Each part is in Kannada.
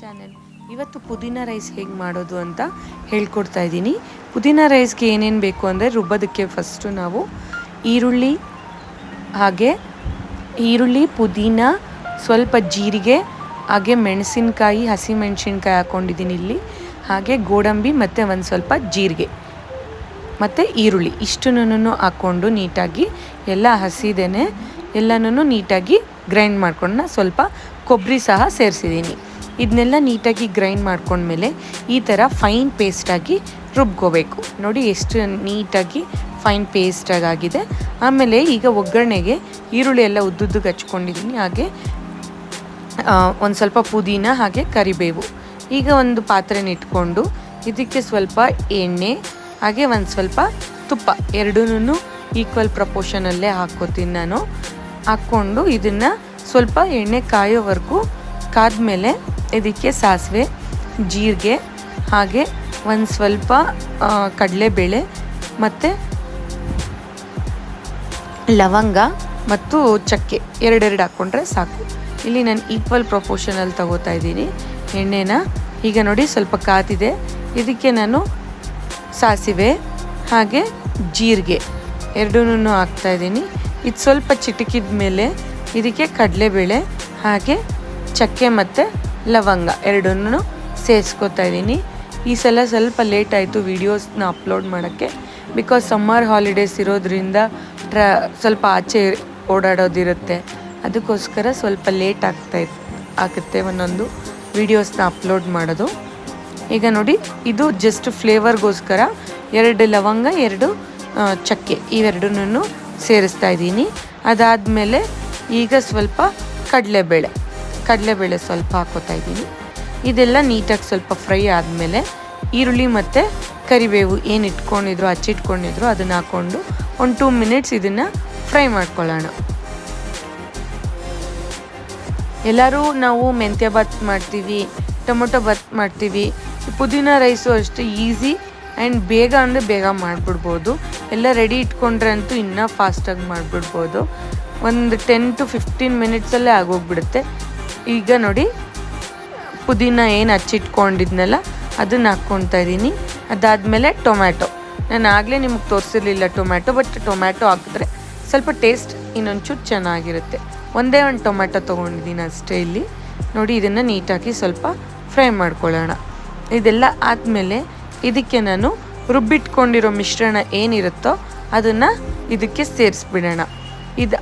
ಚಾನೆಲ್. ಇವತ್ತು ಪುದೀನ ರೈಸ್ ಹೇಗೆ ಮಾಡೋದು ಅಂತ ಹೇಳ್ಕೊಡ್ತಾ ಇದ್ದೀನಿ. ಪುದೀನ ರೈಸ್ಗೆ ಏನೇನು ಬೇಕು ಅಂದರೆ ರುಬ್ಬೋದಕ್ಕೆ ಫಸ್ಟು ನಾವು ಈರುಳ್ಳಿ, ಪುದೀನ, ಸ್ವಲ್ಪ ಜೀರಿಗೆ, ಹಾಗೆ ಮೆಣಸಿನ್ಕಾಯಿ, ಹಸಿಮೆಣಸಿನ್ಕಾಯಿ ಹಾಕ್ಕೊಂಡಿದ್ದೀನಿ ಇಲ್ಲಿ, ಹಾಗೆ ಗೋಡಂಬಿ ಮತ್ತು ಒಂದು ಸ್ವಲ್ಪ ಜೀರಿಗೆ ಮತ್ತು ಈರುಳ್ಳಿ ಇಷ್ಟನ್ನು ಹಾಕ್ಕೊಂಡು ನೀಟಾಗಿ ಎಲ್ಲ ಹಸಿದೇನೆ ಎಲ್ಲನೂ ನೀಟಾಗಿ ಗ್ರೈಂಡ್ ಮಾಡ್ಕೊಂಡು ಸ್ವಲ್ಪ ಕೊಬ್ಬರಿ ಸಹ ಸೇರಿಸಿದ್ದೀನಿ. ಇದನ್ನೆಲ್ಲ ನೀಟಾಗಿ ಗ್ರೈಂಡ್ ಮಾಡ್ಕೊಂಡ್ಮೇಲೆ ಈ ಥರ ಫೈನ್ ಪೇಸ್ಟಾಗಿ ರುಬ್ಕೋಬೇಕು. ನೋಡಿ ಎಷ್ಟು ನೀಟಾಗಿ ಫೈನ್ ಪೇಸ್ಟಾಗಿ ಆಗಿದೆ. ಆಮೇಲೆ ಈಗ ಒಗ್ಗರಣೆಗೆ ಈರುಳ್ಳಿ ಎಲ್ಲ ಉದ್ದುದ್ದಕ್ಕೆ ಹಚ್ಕೊಂಡಿದ್ದೀನಿ, ಹಾಗೆ ಒಂದು ಸ್ವಲ್ಪ ಪುದೀನ, ಹಾಗೆ ಕರಿಬೇವು. ಈಗ ಒಂದು ಪಾತ್ರೆನ ಇಟ್ಕೊಂಡು ಇದಕ್ಕೆ ಸ್ವಲ್ಪ ಎಣ್ಣೆ ಹಾಗೆ ಒಂದು ಸ್ವಲ್ಪ ತುಪ್ಪ ಎರಡೂ ಈಕ್ವಲ್ ಪ್ರಪೋರ್ಷನಲ್ಲೇ ಹಾಕ್ಕೋತೀನಿ ನಾನು. ಹಾಕ್ಕೊಂಡು ಇದನ್ನು ಸ್ವಲ್ಪ ಎಣ್ಣೆ ಕಾಯೋವರೆಗೂ ಕಾದ್ಮೇಲೆ ಇದಕ್ಕೆ ಸಾಸಿವೆ, ಜೀರಿಗೆ, ಹಾಗೆ ಒಂದು ಸ್ವಲ್ಪ ಕಡಲೆಬೇಳೆ ಮತ್ತು ಲವಂಗ ಮತ್ತು ಚಕ್ಕೆ ಎರಡೆರಡು ಹಾಕ್ಕೊಂಡ್ರೆ ಸಾಕು. ಇಲ್ಲಿ ನಾನು ಈಕ್ವಲ್ ಪ್ರಪೋರ್ಷನಲ್ಲಿ ತಗೋತಾ ಇದ್ದೀನಿ ಎಣ್ಣೆನ. ಈಗ ನೋಡಿ ಸ್ವಲ್ಪ ಕಾದಿದೆ, ಇದಕ್ಕೆ ನಾನು ಸಾಸಿವೆ ಹಾಗೆ ಜೀರಿಗೆ ಎರಡೂ ಹಾಕ್ತಾಯಿದ್ದೀನಿ. ಇದು ಸ್ವಲ್ಪ ಚಿಟಕಿದ ಮೇಲೆ ಇದಕ್ಕೆ ಕಡಲೆಬೇಳೆ ಹಾಗೆ ಚಕ್ಕೆ ಮತ್ತು ಲವಂಗ ಎರಡನ್ನೂ ಸೇರಿಸ್ಕೊತಾ ಇದ್ದೀನಿ. ಈ ಸಲ ಸ್ವಲ್ಪ ಲೇಟ್ ಆಯಿತು ವೀಡಿಯೋಸ್ನ ಅಪ್ಲೋಡ್ ಮಾಡೋಕ್ಕೆ, ಬಿಕಾಸ್ ಸಮ್ಮರ್ ಹಾಲಿಡೇಸ್ ಇರೋದ್ರಿಂದ ಸ್ವಲ್ಪ ಆಚೆ ಓಡಾಡೋದಿರುತ್ತೆ, ಅದಕ್ಕೋಸ್ಕರ ಸ್ವಲ್ಪ ಲೇಟ್ ಆಗುತ್ತೆ ಒಂದೊಂದು ವೀಡಿಯೋಸ್ನ ಅಪ್ಲೋಡ್ ಮಾಡೋದು. ಈಗ ನೋಡಿ ಇದು ಜಸ್ಟ್ ಫ್ಲೇವರ್ಗೋಸ್ಕರ 2 ಲವಂಗ, 2 ಚಕ್ಕೆ ಇವೆರಡನ್ನೂ ಸೇರಿಸ್ತಾ ಇದ್ದೀನಿ. ಅದಾದಮೇಲೆ ಈಗ ಸ್ವಲ್ಪ ಕಡಲೆಬೇಳೆ ಸ್ವಲ್ಪ ಹಾಕೋತಾ ಇದ್ದೀನಿ. ಇದೆಲ್ಲ ನೀಟಾಗಿ ಸ್ವಲ್ಪ ಫ್ರೈ ಆದಮೇಲೆ ಈರುಳ್ಳಿ ಮತ್ತು ಕರಿಬೇವು ಏನು ಹಚ್ಚಿಟ್ಕೊಂಡಿದ್ರು ಅದನ್ನು ಹಾಕ್ಕೊಂಡು ಒಂದು 2 ಮಿನಿಟ್ಸ್ ಇದನ್ನು ಫ್ರೈ ಮಾಡ್ಕೊಳ್ಳೋಣ. ಎಲ್ಲರೂ ನಾವು ಮೆಂತ್ಯ ಬಾತ್ ಮಾಡ್ತೀವಿ, ಟೊಮೊಟೊ ಬಾತ್ ಮಾಡ್ತೀವಿ. ಪುದೀನ ರೈಸು ಅಷ್ಟೇ ಈಸಿ ಆ್ಯಂಡ್ ಬೇಗ ಅಂದರೆ ಬೇಗ ಮಾಡಿಬಿಡ್ಬೋದು. ಎಲ್ಲ ರೆಡಿ ಇಟ್ಕೊಂಡ್ರೆ ಅಂತೂ ಇನ್ನೂ ಫಾಸ್ಟಾಗಿ ಮಾಡಿಬಿಡ್ಬೋದು. ಒಂದು 10 to 15 ಮಿನಿಟ್ಸಲ್ಲೇ ಆಗೋಗ್ಬಿಡುತ್ತೆ. ಈಗ ನೋಡಿ ಪುದೀನ ಏನು ಹಚ್ಚಿಟ್ಕೊಂಡಿದ್ನಲ್ಲ ಅದನ್ನು ಹಾಕ್ಕೊತಾ ಇದ್ದೀನಿ. ಅದಾದಮೇಲೆ ಟೊಮ್ಯಾಟೊ, ನಾನು ಆಗಲೇ ನಿಮಗೆ ತೋರಿಸಿರ್ಲಿಲ್ಲ ಬಟ್ ಟೊಮ್ಯಾಟೊ ಹಾಕಿದ್ರೆ ಸ್ವಲ್ಪ ಟೇಸ್ಟ್ ಇನ್ನೊಂಚೂರು ಚೆನ್ನಾಗಿರುತ್ತೆ. ಒಂದೇ ಒಂದು ಟೊಮ್ಯಾಟೊ ತೊಗೊಂಡಿದ್ದೀನಿ ಅಷ್ಟೇ ಇಲ್ಲಿ. ನೋಡಿ ಇದನ್ನು ನೀಟಾಗಿ ಸ್ವಲ್ಪ ಫ್ರೈ ಮಾಡ್ಕೊಳ್ಳೋಣ. ಇದೆಲ್ಲ ಆದಮೇಲೆ ಇದಕ್ಕೆ ನಾನು ರುಬ್ಬಿಟ್ಕೊಂಡಿರೋ ಮಿಶ್ರಣ ಏನಿರುತ್ತೋ ಅದನ್ನು ಇದಕ್ಕೆ ಸೇರಿಸ್ಬಿಡೋಣ.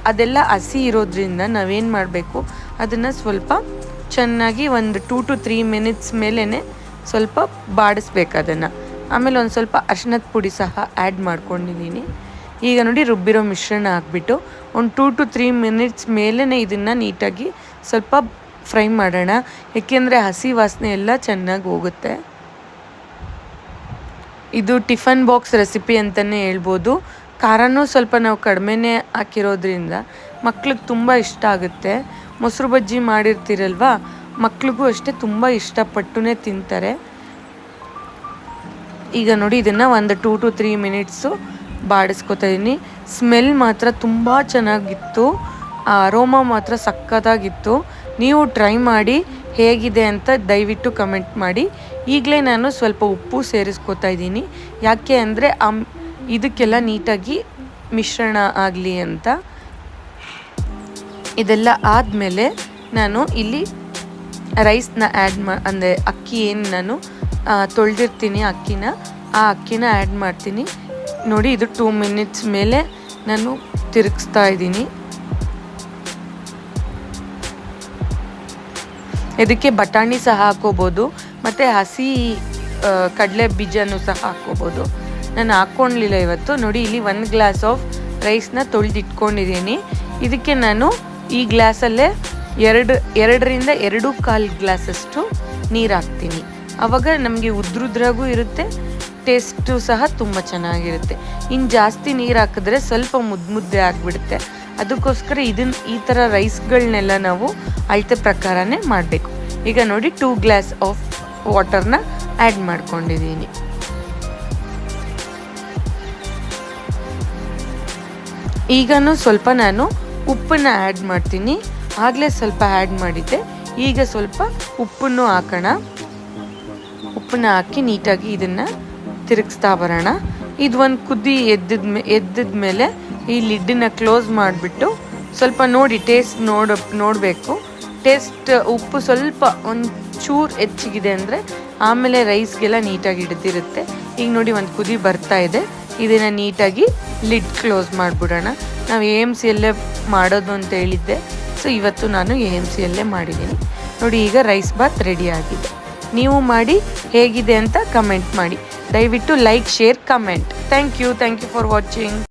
ಅದೆಲ್ಲ ಹಸಿ ಇರೋದ್ರಿಂದ ನಾವೇನು ಮಾಡಬೇಕು, ಅದನ್ನು ಸ್ವಲ್ಪ ಚೆನ್ನಾಗಿ ಒಂದು 2 to 3 ಮಿನಿಟ್ಸ್ ಮೇಲೇ ಸ್ವಲ್ಪ ಬಾಡಿಸ್ಬೇಕು ಅದನ್ನು. ಆಮೇಲೆ ಒಂದು ಸ್ವಲ್ಪ ಅರಿಶಿಣದ ಪುಡಿ ಸಹ ಆ್ಯಡ್ ಮಾಡ್ಕೊಂಡಿದ್ದೀನಿ. ಈಗ ನೋಡಿ ರುಬ್ಬಿರೋ ಮಿಶ್ರಣ ಹಾಕ್ಬಿಟ್ಟು ಒಂದು 2 to 3 ಮಿನಿಟ್ಸ್ ಮೇಲೇ ಇದನ್ನು ನೀಟಾಗಿ ಸ್ವಲ್ಪ ಫ್ರೈ ಮಾಡೋಣ, ಏಕೆಂದರೆ ಹಸಿ ವಾಸನೆ ಎಲ್ಲ ಚೆನ್ನಾಗಿ ಹೋಗುತ್ತೆ. ಇದು ಟಿಫನ್ ಬಾಕ್ಸ್ ರೆಸಿಪಿ ಅಂತಲೇ ಹೇಳ್ಬೋದು. ಖಾರನೂ ಸ್ವಲ್ಪ ನಾವು ಕಡಿಮೆನೇ ಹಾಕಿರೋದ್ರಿಂದ ಮಕ್ಳಿಗೆ ತುಂಬ ಇಷ್ಟ ಆಗುತ್ತೆ. ಮೊಸರು ಬಜ್ಜಿ ಮಾಡಿರ್ತೀರಲ್ವ, ಮಕ್ಳಿಗೂ ಅಷ್ಟೇ ತುಂಬ ಇಷ್ಟಪಟ್ಟುನೇ ತಿಂತಾರೆ. ಈಗ ನೋಡಿ ಇದನ್ನು ಒಂದು 2 to 3 ಮಿನಿಟ್ಸು ಬಾಡಿಸ್ಕೊತಾ ಇದ್ದೀನಿ. ಸ್ಮೆಲ್ ಮಾತ್ರ ತುಂಬ ಚೆನ್ನಾಗಿತ್ತು, ಅರೋಮಾ ಮಾತ್ರ ಸಕ್ಕತ್ತಾಗಿತ್ತು. ನೀವು ಟ್ರೈ ಮಾಡಿ ಹೇಗಿದೆ ಅಂತ ದಯವಿಟ್ಟು ಕಮೆಂಟ್ ಮಾಡಿ. ಈಗಲೇ ನಾನು ಸ್ವಲ್ಪ ಉಪ್ಪು ಸೇರಿಸ್ಕೊತಾ ಇದ್ದೀನಿ, ಯಾಕೆ ಅಂದರೆ ಇದಕ್ಕೆಲ್ಲ ನೀಟಾಗಿ ಮಿಶ್ರಣ ಆಗಲಿ ಅಂತ. ಇದೆಲ್ಲ ಆದಮೇಲೆ ನಾನು ಇಲ್ಲಿ ರೈಸ್ನ ಅಂದರೆ ಅಕ್ಕಿ ಏನು ನಾನು ತೊಳೆದಿರ್ತೀನಿ ಆ ಅಕ್ಕಿನ ಆ್ಯಡ್ ಮಾಡ್ತೀನಿ. ನೋಡಿ ಇದು 2 ಮಿನಿಟ್ಸ್ ಮೇಲೆ ನಾನು ತಿರುಗಿಸ್ತಾ ಇದ್ದೀನಿ. ಇದಕ್ಕೆ ಬಟಾಣಿ ಸಹ ಹಾಕ್ಕೋಬೋದು ಮತ್ತು ಹಸಿ ಕಡಲೆ ಬೀಜನೂ ಸಹ ಹಾಕ್ಕೋಬೋದು. ನಾನು ಹಾಕ್ಕೊಳ್ಲಿಲ್ಲ ಇವತ್ತು. ನೋಡಿ ಇಲ್ಲಿ 1 ಗ್ಲಾಸ್ ಆಫ್ ರೈಸ್ನ ತೊಳೆದಿಟ್ಕೊಂಡಿದ್ದೀನಿ. ಇದಕ್ಕೆ ನಾನು ಈ ಗ್ಲಾಸಲ್ಲೇ 2ರಿಂದ 2.25 ಗ್ಲಾಸಷ್ಟು ನೀರು ಹಾಕ್ತೀನಿ. ಆವಾಗ ನಮಗೆ ಉದ್ರುದ್ರಾಗೂ ಇರುತ್ತೆ, ಟೇಸ್ಟು ಸಹ ತುಂಬ ಚೆನ್ನಾಗಿರುತ್ತೆ. ಇನ್ನು ಜಾಸ್ತಿ ನೀರು ಹಾಕಿದ್ರೆ ಸ್ವಲ್ಪ ಮುದ್ದೆ ಆಗಿಬಿಡುತ್ತೆ. ಅದಕ್ಕೋಸ್ಕರ ಈ ಥರ ರೈಸ್ಗಳನ್ನೆಲ್ಲ ನಾವು ಅಳತೆ ಪ್ರಕಾರನೇ ಮಾಡಬೇಕು. ಈಗ ನೋಡಿ 2 ಗ್ಲಾಸ್ ಆಫ್ ವಾಟರ್ನ ಆ್ಯಡ್ ಮಾಡ್ಕೊಂಡಿದ್ದೀನಿ. ಈಗನೂ ಸ್ವಲ್ಪ ನಾನು ಉಪ್ಪನ್ನು ಆ್ಯಡ್ ಮಾಡ್ತೀನಿ. ಆಗಲೇ ಸ್ವಲ್ಪ ಆ್ಯಡ್ ಮಾಡಿದ್ದೆ, ಈಗ ಸ್ವಲ್ಪ ಉಪ್ಪನ್ನು ಹಾಕೋಣ. ಉಪ್ಪನ್ನ ಹಾಕಿ ನೀಟಾಗಿ ಇದನ್ನು ತಿರುಗಿಸ್ತಾ ಬರೋಣ. ಇದು ಒಂದು ಕುದಿ ಎದ್ದಿದ್ಮೇಲೆ ಈ ಲಿಡ್ಡನ್ನ ಕ್ಲೋಸ್ ಮಾಡಿಬಿಟ್ಟು ಸ್ವಲ್ಪ ನೋಡಿ ಟೇಸ್ಟ್ ನೋಡಬೇಕು. ಉಪ್ಪು ಸ್ವಲ್ಪ ಒಂಚೂರು ಹೆಚ್ಚಿಗಿದೆ ಅಂದರೆ ಆಮೇಲೆ ರೈಸ್ಗೆಲ್ಲ ನೀಟಾಗಿ ಹಿಡಿದಿರುತ್ತೆ. ಈಗ ನೋಡಿ ಒಂದು ಕುದಿ ಬರ್ತಾ ಇದೆ. ಇದನ್ನು ನೀಟಾಗಿ ಲಿಡ್ ಕ್ಲೋಸ್ ಮಾಡಿಬಿಡೋಣ. ನಾವು AMCಯಲ್ಲೇ ಮಾಡೋದು ಅಂತ ಹೇಳಿದ್ದೆ, ಸೊ ಇವತ್ತು ನಾನು AMCಯಲ್ಲೇ ಮಾಡಿದ್ದೀನಿ. ನೋಡಿ ಈಗ ರೈಸ್ ಬಾತ್ ರೆಡಿ ಆಗಿದೆ. ನೀವು ಮಾಡಿ ಹೇಗಿದೆ ಅಂತ ಕಮೆಂಟ್ ಮಾಡಿ. ದಯವಿಟ್ಟು like, share, comment. Thank you for watching.